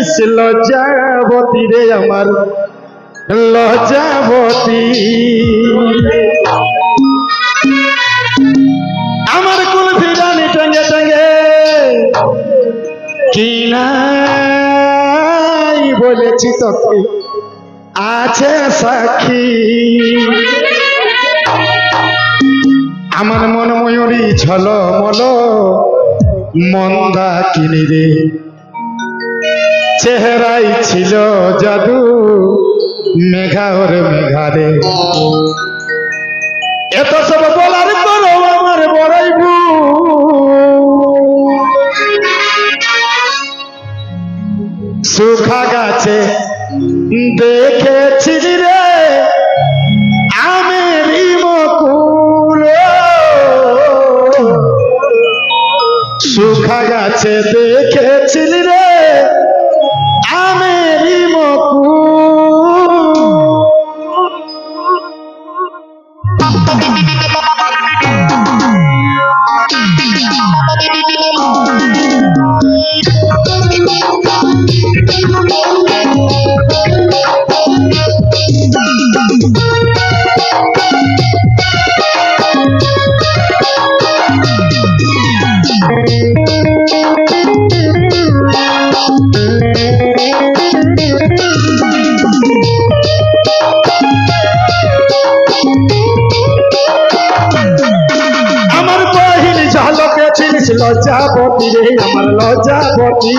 চিনিস লজ্জাবতী রে আমার লজ্জাবতী আমার কুলফি রানী টঙ্গে টঙ্গে কি নাই বলেছি তোকে আছে সাক্ষী আমার মন ময়ূরী ঝলমল মন্দা কিনি রে চেহারাই ছিল জাদু মেঘা ওর মেঘারে এত সব বলার পরও আমার বড়াই সুখা গাছে দেখেছিলি রে আমেরি মকুল সুখা গাছে দেখেছিলি রে আমেরি মকুল লজ্জাবতী রে আমার লজ্জাবতী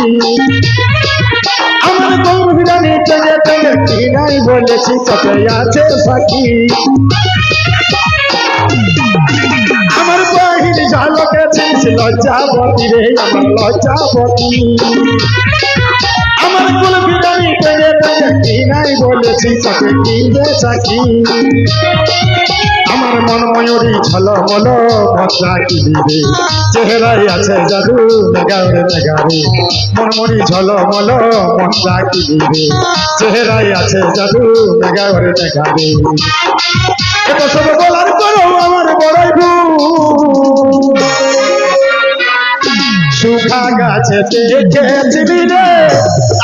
আমার কুলফি রানী টঙ্গে টঙ্গে কি নাই বলেছি তোকে আছে সাক্ষী আমার বহিন ঝলকে চিনিস লজ্জাবতী রে আমার লজ্জাবতী আমার কুলফি রানী টঙ্গে টঙ্গে কি নাই বলেছি তোকে কি যে সাক্ষী আমার মন ময়ূরী ঝলমল মন্দা কিনি রে চেহারাই আছে জাদু মেঘারে মেঘারে মন ময়ূরী ঝলমল মন্দা কিনি রে চেহারাই আছে জাদু মেঘারে মেঘারে এত সব বলার পরও আমার বড়াই সুখা গাছে দেখেছিলি রে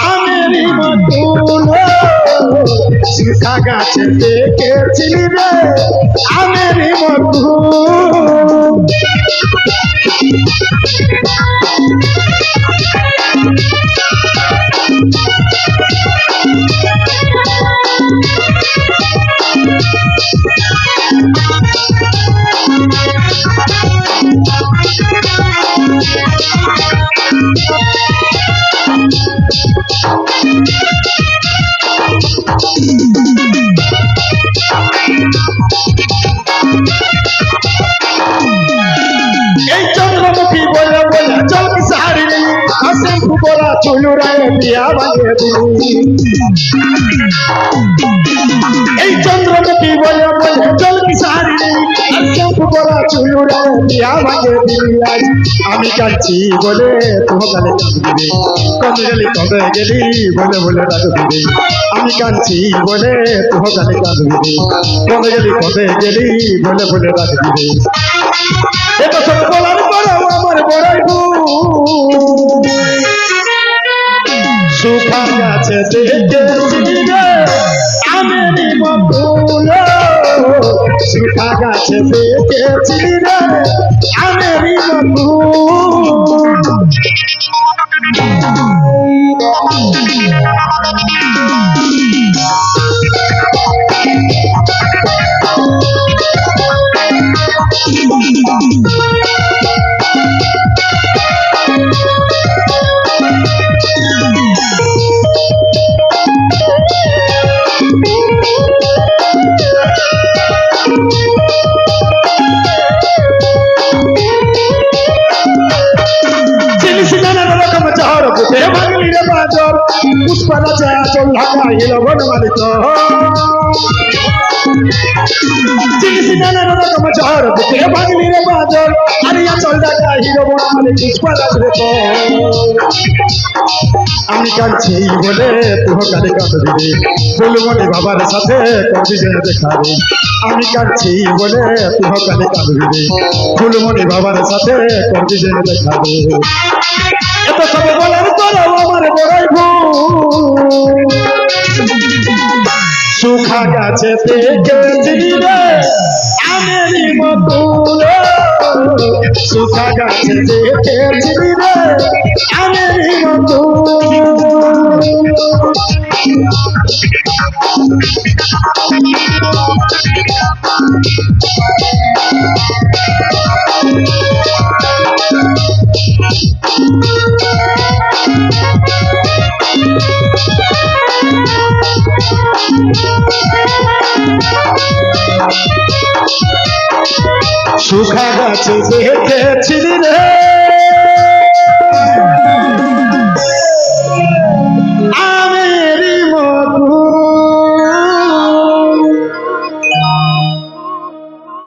আমেরি মকুল সুখা গাছে দেখেছিলি রে আমেরি মকুল এই চন্দ্রমুখী বলে বলে চলকি সাহারি শ্যাম্পু বলা চুলু রায় বিয়া ভাঙে দিলি এই চন্দ্রমুখী বলে বলে চলকি সাহারি শ্যাম্পু বলা চুলু রায় বিয়া ভাঙে দিলি আজ আমি কাঁদছি বলে তোহকালে কাঁদবি রে কবে গেলি বলে বলে রাখবি রে আমি কাঁদছি বলে তোহকালে কাঁদবি রে কবে গেলি বলে বলে রাখবি রে এত সব বলার পরও আমার বড়াই সুখা গাছে দেখেছিলি রে আমেরি মকুল সুখা গাছে দেখেছিলি রে আমেরি মকুল পুষ্পালা চল ঢাকাইল বনমালিত চিনিস নানা রকম ঝড় বুকে ভাগলি রে বাদর আরিয়া চল ঢাকাইল বনমালি পুষ্পালা রে তো আমি কাঁদছি বলে তোহকালে কাঁদবি রে ফুলমণি বাবার সাথে করবি যে দেখা রে আমি কাঁদছি বলে তোহকালে কাঁদবি রে ফুলমণি বাবার সাথে করবি যে দেখা রে এত সব বলার পরও আমার বড়ই ভুল শুকা গাছে দেখেছিলি রে আমেরই মতুল শুকা গাছে দেখেছিলি রে আমেরই মতুল শুকা গাছে দেখেছিলি রে